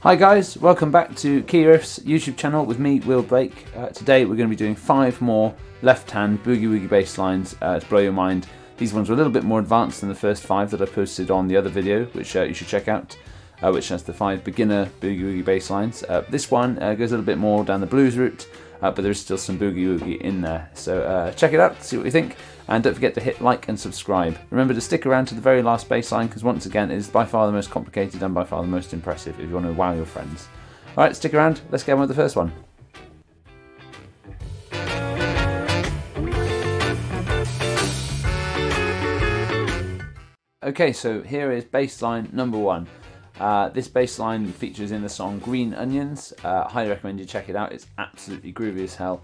Hi guys, welcome back to Key Riffs YouTube channel with me, Will Blake. Today we're going to be doing 5 more left-hand Boogie Woogie bass lines to blow your mind. These ones are a little bit more advanced than the first 5 that I posted on the other video, which you should check out, which has the 5 beginner Boogie Woogie bass lines. This one goes a little bit more down the blues route, but there's still some Boogie Woogie in there. So check it out, see what you think, and don't forget to hit like and subscribe. Remember to stick around to the very last bass line, because once again it is by far the most complicated and by far the most impressive if you want to wow your friends. Alright, stick around, let's get on with the first one. Okay, so here is bass line number 1. This bass line features in the song Green Onions. Highly recommend you check it out, it's absolutely groovy as hell.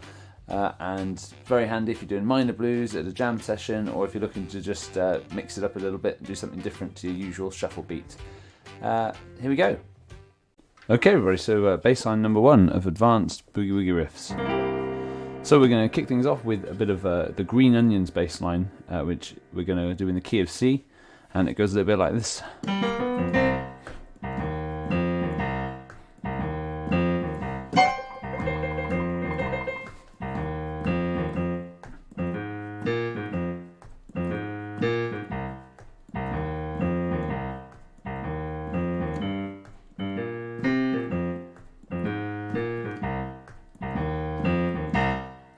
And very handy if you're doing minor blues at a jam session, or if you're looking to just mix it up a little bit and do something different to your usual shuffle beat. Here we go. Okay everybody, so bass line number 1 of advanced Boogie Woogie riffs. So we're going to kick things off with a bit of the Green Onions bass line, which we're going to do in the key of C, and it goes a little bit like this.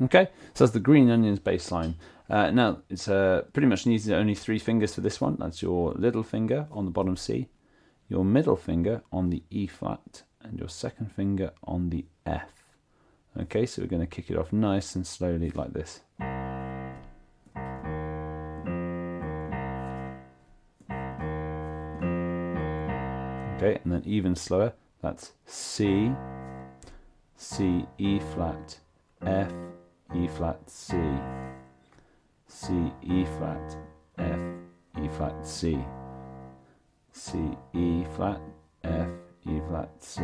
Okay, so that's the Green Onions bass line. Now, it's pretty much needs only 3 fingers for this one. That's your little finger on the bottom C, your middle finger on the E flat, and your second finger on the F. Okay, so we're going to kick it off nice and slowly like this. Okay, and then even slower, that's C, C, E flat, F, E flat, C, C, E flat, F, E flat, C, C, E flat, F, E flat, C.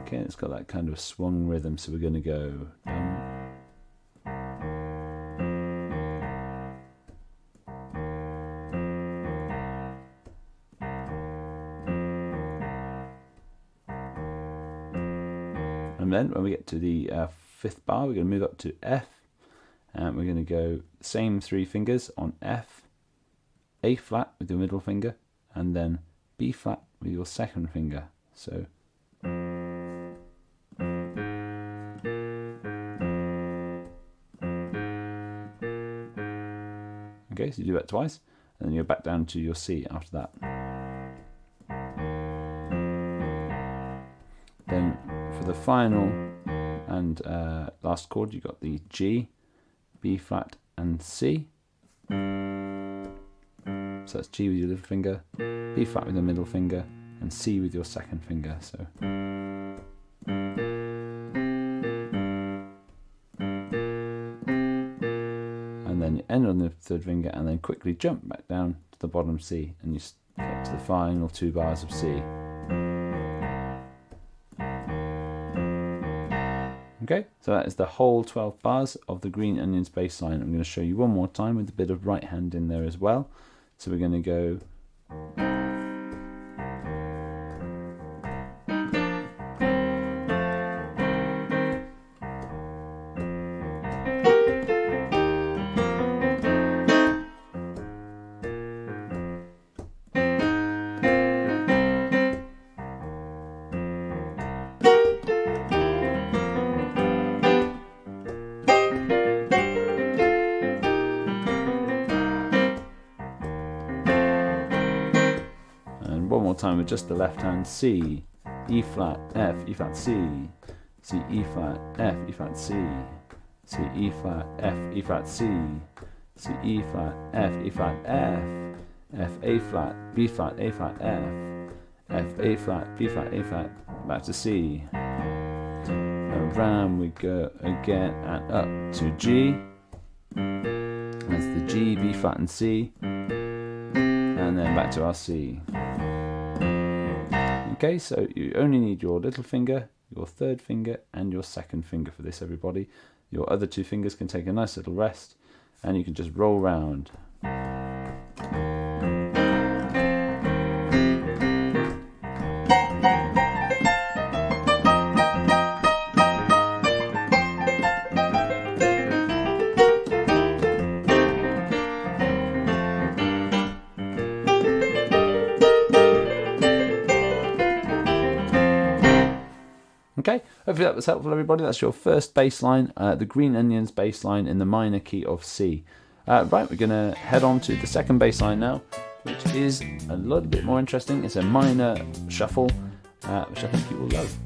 Okay, it's got that kind of swung rhythm, so we're going to go dum. And then when we get to the 5th bar, we're going to move up to F, and we're going to go same 3 fingers on F, A flat with your middle finger, and then B flat with your second finger. So okay, so you do that twice, and then you're back down to your C after that. Then for the final and last chord, you got the G, B flat, and C. So that's G with your little finger, B flat with your middle finger, and C with your second finger. So and then you end on the 3rd finger, and then quickly jump back down to the bottom C, and you get to the final 2 bars of C. Okay, so that is the whole 12 bars of the Green Onions bass line. I'm going to show you one more time with a bit of right hand in there as well. So we're going to go. One more time with just the left hand, C, E flat, F, E flat, C, C, E flat, F, E flat, C, C, E flat, F, E flat, C, C, E flat, F, E flat, F, F, A flat, B flat, A flat, F, F, A flat, B flat, A flat, back to C. Around we go again and up to G. That's the G, B flat, and C, and then back to our C. Okay, so you only need your little finger, your 3rd finger, and your 2nd finger for this, everybody. Your other 2 fingers can take a nice little rest, and you can just roll round. Okay, hopefully that was helpful, everybody. That's your first bass line, the Green Onions bass line in the minor key of C. Right, we're going to head on to the second bass line now, which is a little bit more interesting. It's a minor shuffle, which I think you will love.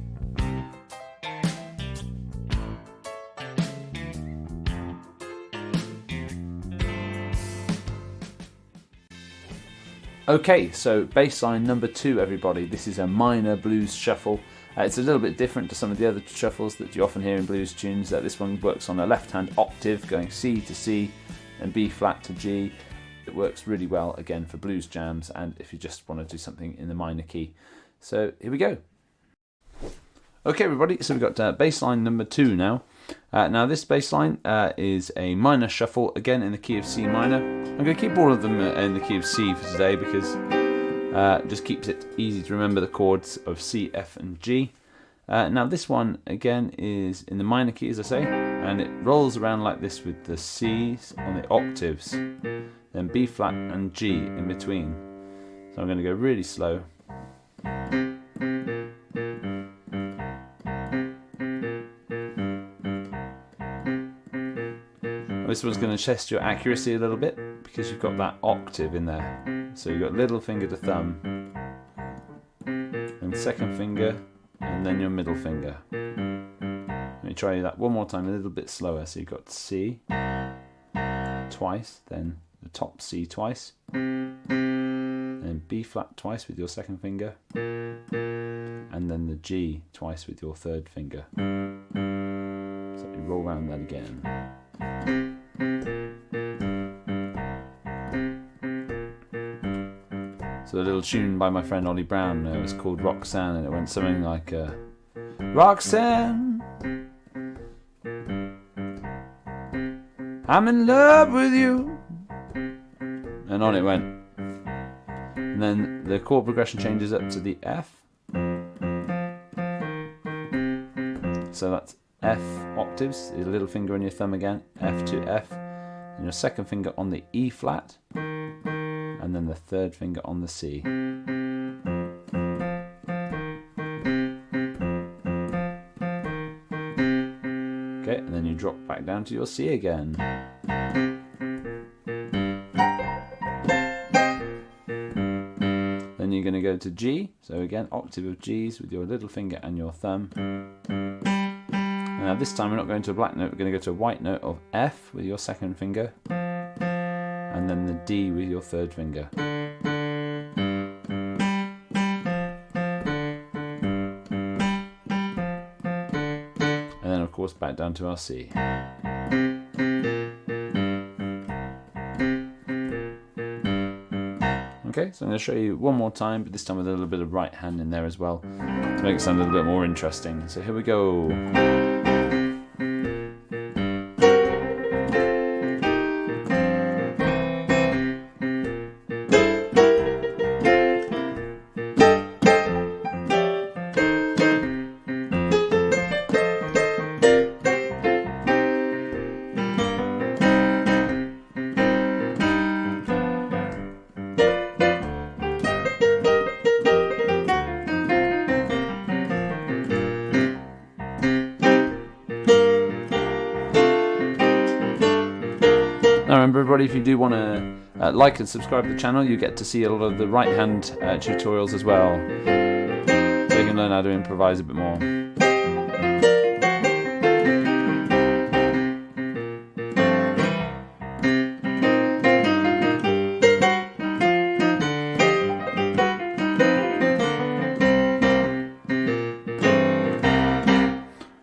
Okay, so bass line number 2, everybody. This is a minor blues shuffle. It's a little bit different to some of the other shuffles that you often hear in blues tunes. This one works on a left-hand octave, going C to C and B flat to G. It works really well, again, for blues jams and if you just want to do something in the minor key. So here we go. Okay, everybody, so we've got bass line number 2 now. Now this bass line is a minor shuffle, again in the key of C minor. I'm going to keep all of them in the key of C for today because it just keeps it easy to remember the chords of C, F and G. Now this one again is in the minor key, as I say, and it rolls around like this with the C's on the octaves, then B flat and G in between. So I'm going to go really slow. This one's going to test your accuracy a little bit because you've got that octave in there. So you've got little finger to thumb, and second finger, and then your middle finger. Let me try that one more time, a little bit slower. So you've got C twice, then the top C twice, then B flat twice with your second finger, and then the G twice with your third finger. So you roll around that again. So a little tune by my friend Ollie Brown, it was called Roxanne, and it went something like Roxanne, I'm in love with you, and on it went. And then the chord progression changes up to the F, so that's F octaves, your little finger on your thumb again, F to F, and your second finger on the E flat, and then the third finger on the C. Okay, and then you drop back down to your C again. Then you're going to go to G, so again, octave of G's with your little finger and your thumb. Now this time we're not going to a black note, we're going to go to a white note of F with your second finger, and then the D with your third finger. And then of course back down to our C. Okay, so I'm going to show you one more time, but this time with a little bit of right hand in there as well, to make it sound a little bit more interesting. So here we go. Now remember everybody, if you do want to like and subscribe to the channel, you get to see a lot of the right hand tutorials as well, so you can learn how to improvise a bit more.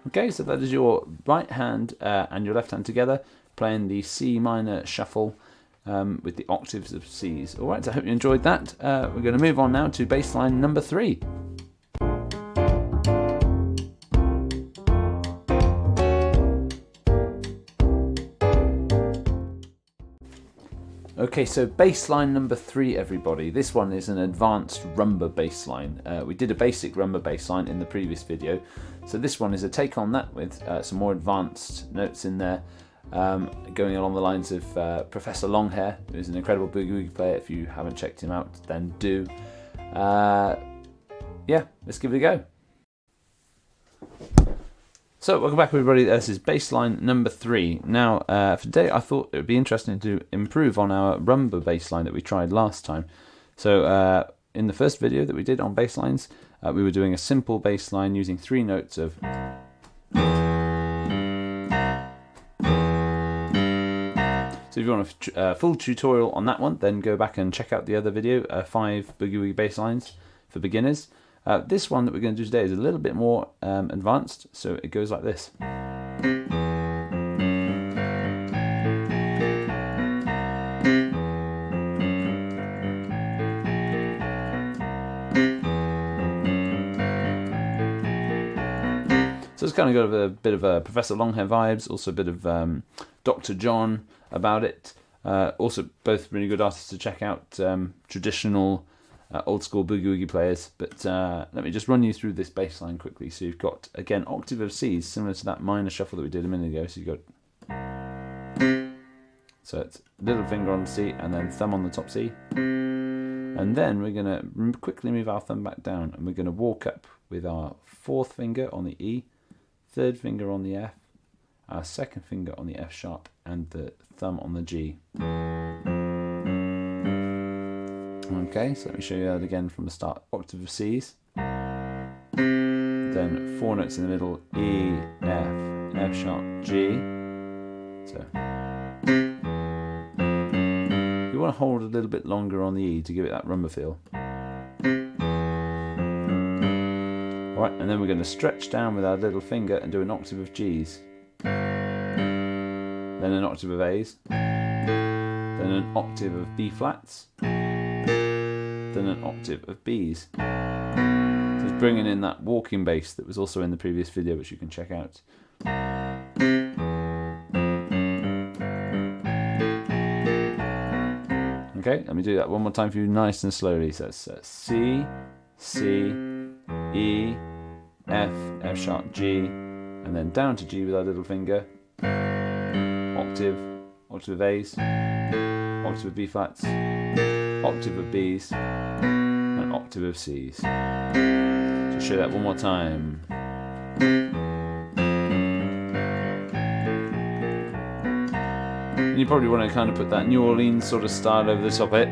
Okay, so that is your right hand and your left hand together, playing the C minor shuffle with the octaves of C's. Alright, so I hope you enjoyed that. We're going to move on now to bass line number 3. Okay, so bass line number 3, everybody. This one is an advanced rumba bass line. We did a basic rumba bass line in the previous video, so this one is a take on that with some more advanced notes in there, going along the lines of Professor Longhair, who's an incredible boogie woogie player. If you haven't checked him out, then do. Yeah, let's give it a go. So, welcome back everybody, this is bassline number 3. Now, for today I thought it would be interesting to improve on our rumba bassline that we tried last time. So, in the first video that we did on basslines, we were doing a simple bassline using 3 notes of... So if you want a full tutorial on that one, then go back and check out the other video, 5 Boogie Woogie basslines for beginners. This one that we're going to do today is a little bit more advanced, so it goes like this. So it's kind of got a bit of Professor Longhair vibes, also a bit of Dr. John about it. Also both really good artists to check out, traditional old school Boogie Woogie players. But let me just run you through this bass line quickly. So you've got, again, octave of C's, similar to that minor shuffle that we did a minute ago. So you've got... So it's little finger on C and then thumb on the top C. And then we're going to quickly move our thumb back down and we're going to walk up with our 4th finger on the E, 3rd finger on the F, our 2nd finger on the F sharp, and the thumb on the G. Okay, so let me show you that again from the start. Octave of C's, then 4 notes in the middle, E, F, F sharp, G. So you want to hold a little bit longer on the E to give it that rumba feel. Alright, and then we're going to stretch down with our little finger and do an octave of G's. Then an octave of A's. Then an octave of B flats. Then an octave of B's. So it's bringing in that walking bass that was also in the previous video, which you can check out. Okay, let me do that one more time for you nice and slowly. So it's C, C, E, F, F sharp, G, and then down to G with our little finger. Octave, octave of A's, octave of B flats, octave of B's, and octave of C's. Just show that one more time. And you probably want to kind of put that New Orleans sort of style over the top of it.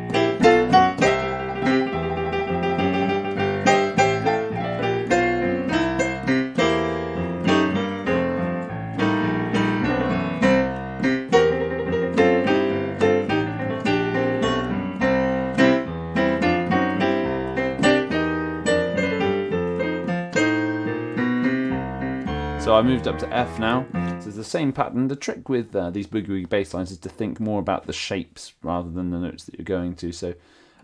So I moved up to F now. So it's the same pattern. The trick with these Boogie Woogie bass lines is to think more about the shapes rather than the notes that you're going to. So,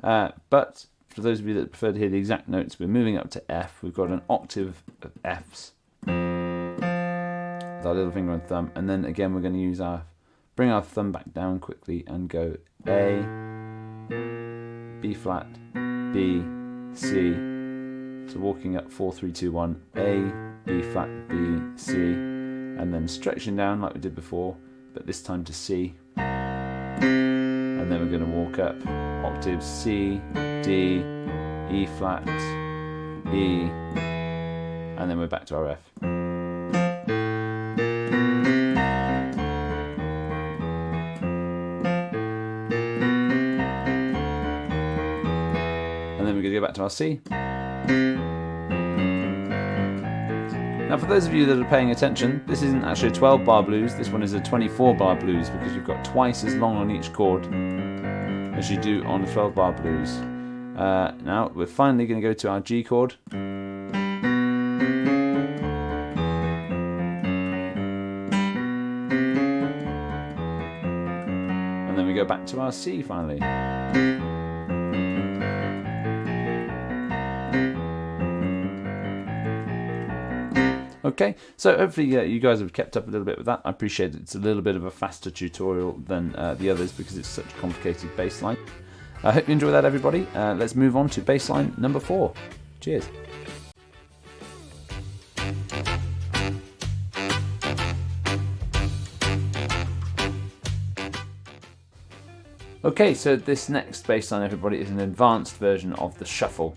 but for those of you that prefer to hear the exact notes, we're moving up to F. We've got an octave of Fs with our little finger and thumb, and then again we're going to use bring our thumb back down quickly and go A, B flat, B, C. So walking up 4, 3, 2, 1, A, B flat, B, C, and then stretching down like we did before, but this time to C. And then we're going to walk up octaves C, D, E flat, E, and then we're back to our F. And then we're going to go back to our C. Now for those of you that are paying attention, this isn't actually a 12 bar blues, this one is a 24 bar blues because you've got twice as long on each chord as you do on a 12 bar blues. Now we're finally going to go to our G chord. And then we go back to our C finally. Okay, so hopefully you guys have kept up a little bit with that. I appreciate it. It's a little bit of a faster tutorial than the others because it's such a complicated bass line. I hope you enjoy that, everybody. Let's move on to bass line number 4. Cheers. Okay, so this next bass line, everybody, is an advanced version of the shuffle.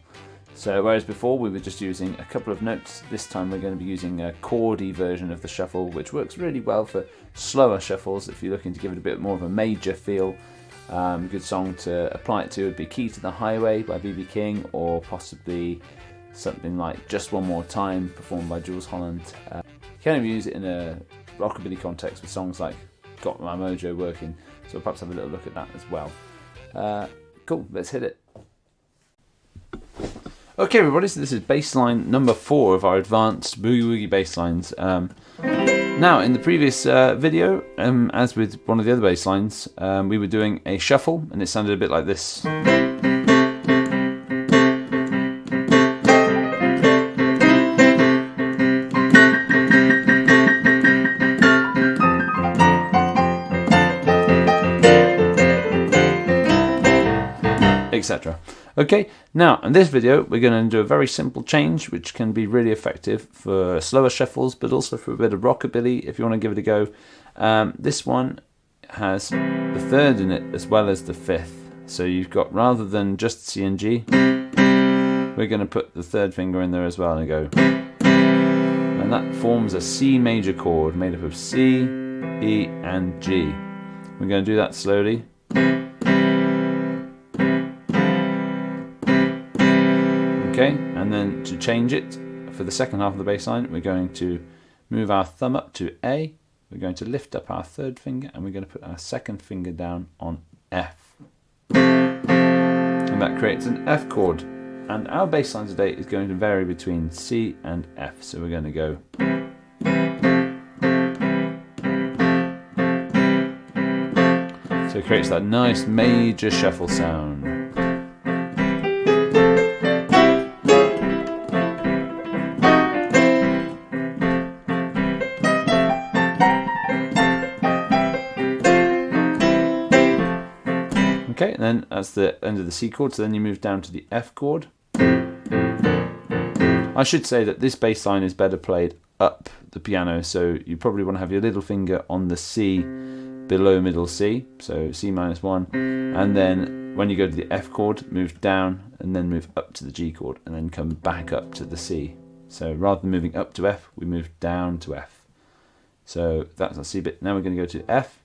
So whereas before we were just using a couple of notes, this time we're going to be using a chordy version of the shuffle, which works really well for slower shuffles if you're looking to give it a bit more of a major feel. Good song to apply it to would be Key to the Highway by B.B. King, or possibly something like Just One More Time performed by Jules Holland. You can even use it in a rockabilly context with songs like Got My Mojo Working, so we'll perhaps have a little look at that as well. Cool, let's hit it. Okay everybody, so this is baseline number 4 of our advanced Boogie Woogie basslines. Now in the previous video, as with one of the other basslines, we were doing a shuffle and it sounded a bit like this. Etc. Okay, now in this video we're going to do a very simple change which can be really effective for slower shuffles but also for a bit of rockabilly if you want to give it a go. This one has the third in it as well as the fifth, so you've got, rather than just C and G, we're going to put the third finger in there as well and go, and that forms a C major chord made up of C, E and G. We're going to do that slowly. Okay, and then to change it for the second half of the bass line, we're going to move our thumb up to A, we're going to lift up our third finger, and we're going to put our second finger down on F. And that creates an F chord. And our bass line today is going to vary between C and F, so we're going to go. So it creates that nice major shuffle sound. Okay, and then that's the end of the C chord, so then you move down to the F chord. I should say that this bass line is better played up the piano, so you probably want to have your little finger on the C below middle C, so C minus 1, and then when you go to the F chord, move down and then move up to the G chord and then come back up to the C. So rather than moving up to F, we move down to F. So that's our C bit. Now we're going to go to F.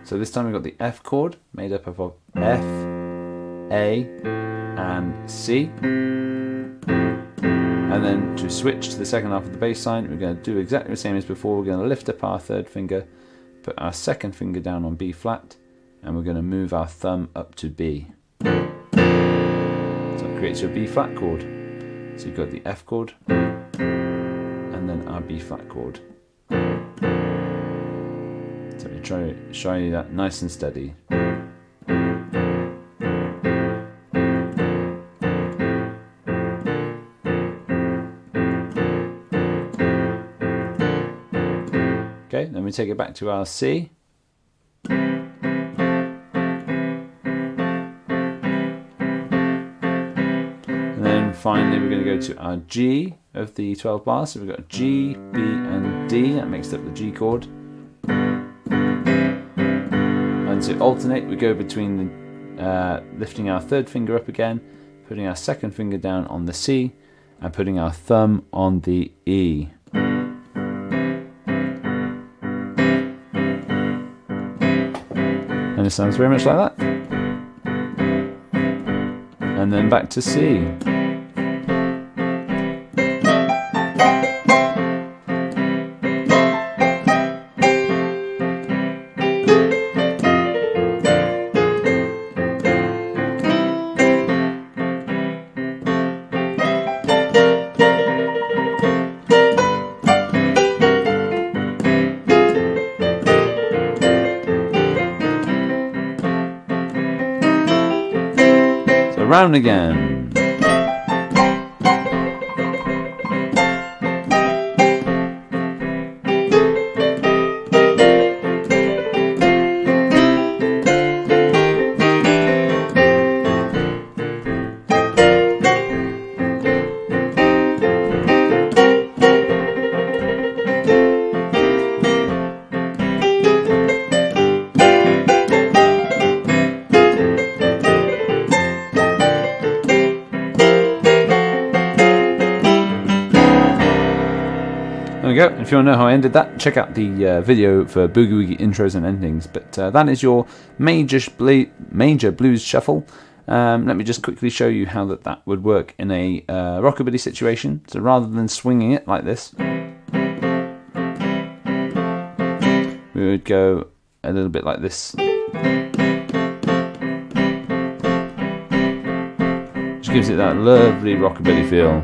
So this time we've got the F chord made up of F, A and C. And then to switch to the second half of the bass line, we're going to do exactly the same as before. We're going to lift up our third finger, put our second finger down on B flat, and we're going to move our thumb up to B. So it creates your B flat chord. So you've got the F chord, and then our B flat chord. So we try to show you that nice and steady. Okay, then we take it back to our C. And then finally we're going to go to our G of the 12 bars. So we've got G, B and D, that makes up the G chord. And to alternate, we go between lifting our third finger up again, putting our second finger down on the C, and putting our thumb on the E. And it sounds very much like that. And then back to C. Round again. There we go. If you want to know how I ended that, check out the video for Boogie Woogie intros and endings. But that is your major blues shuffle. Let me just quickly show you how that would work in a rockabilly situation. So rather than swinging it like this, we would go a little bit like this. Which gives it that lovely rockabilly feel.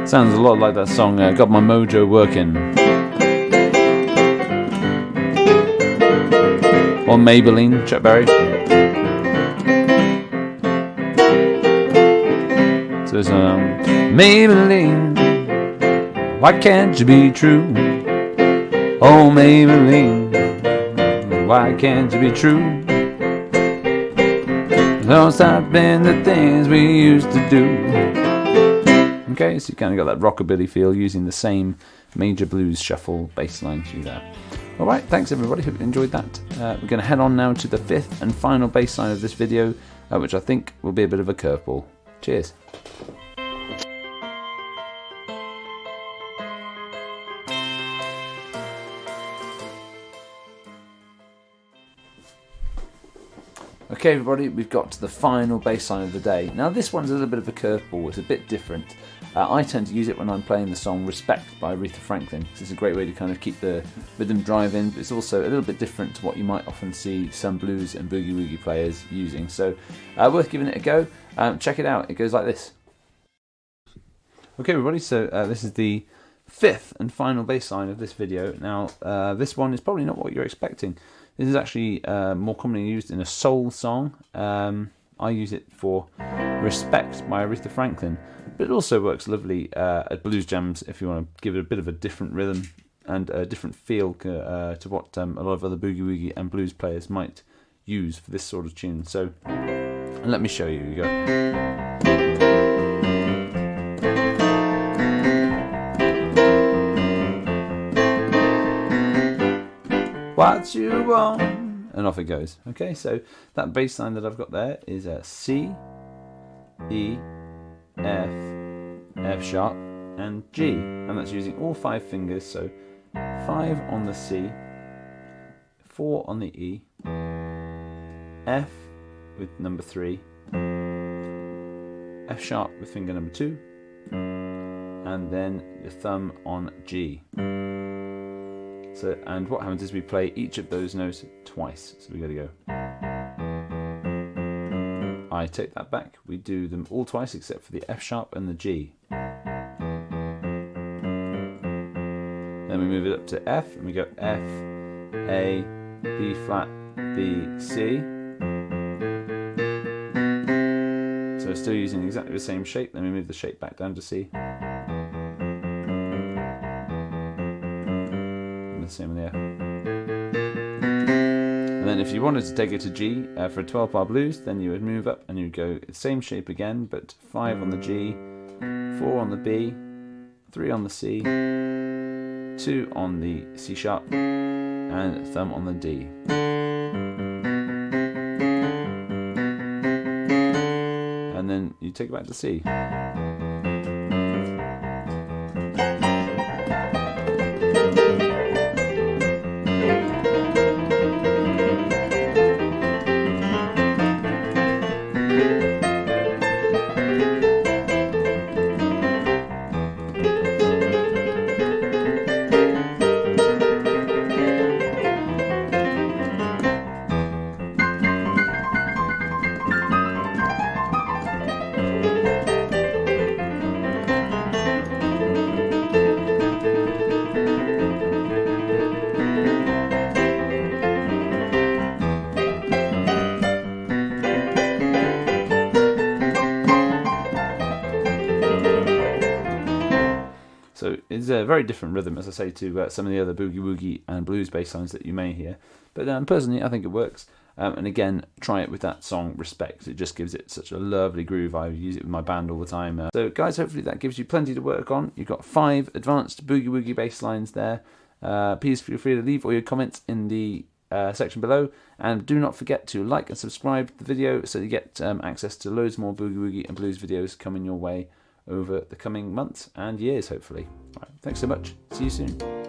Sounds a lot like that song, Got My Mojo Working. Or Maybelline, Chuck Berry. So it's Maybelline, why can't you be true? Oh Maybelline, why can't you be true? Don't stop doing the things we used to do. Okay, so you kind of got that rockabilly feel using the same major blues shuffle bass line through there. Alright, thanks everybody, hope you enjoyed that. We're going to head on now to the fifth and final bass line of this video, which I think will be a bit of a curveball. Cheers. Okay everybody, we've got to the final bass line of the day. Now this one's a little bit of a curveball, it's a bit different. I tend to use it when I'm playing the song Respect by Aretha Franklin, because it's a great way to kind of keep the rhythm driving, but it's also a little bit different to what you might often see some blues and boogie woogie players using. So worth giving it a go. Check it out, it goes like this. Okay everybody, so this is the fifth and final bass line of this video. Now this one is probably not what you're expecting. This is actually more commonly used in a soul song. I use it for Respect by Aretha Franklin, but it also works lovely at blues jams if you want to give it a bit of a different rhythm and a different feel to what a lot of other boogie woogie and blues players might use for this sort of tune. So let me show you. You go. What you want, and off it goes. Okay, so that bass line that I've got there is a C, E, F, F sharp, and G, and that's using all 5 fingers. So 5 on the C, 4 on the E, F with number 3, F sharp with finger number 2, and then your thumb on G. So, and what happens is we play each of those notes twice. So we got to go. I take that back. We do them all twice except for the F sharp and the G. Then we move it up to F and we go F, A, B flat, B, C. So we're still using exactly the same shape. Then we move the shape back down to C. The same in the F. And then if you wanted to take it to G for a 12-bar blues, then you would move up and you'd go the same shape again, but 5 on the G, 4 on the B, 3 on the C, 2 on the C sharp, and thumb on the D. And then you take it back to C. So it's a very different rhythm, as I say, to some of the other boogie woogie and blues bass lines that you may hear. But personally, I think it works. And again, try it with that song Respect. It just gives it such a lovely groove. I use it with my band all the time. So guys, hopefully that gives you plenty to work on. You've got 5 advanced boogie woogie bass lines there. Please feel free to leave all your comments in the section below, and do not forget to like and subscribe to the video so you get access to loads more Boogie Woogie and blues videos coming your way over the coming months and years, hopefully. Right, thanks so much. See you soon.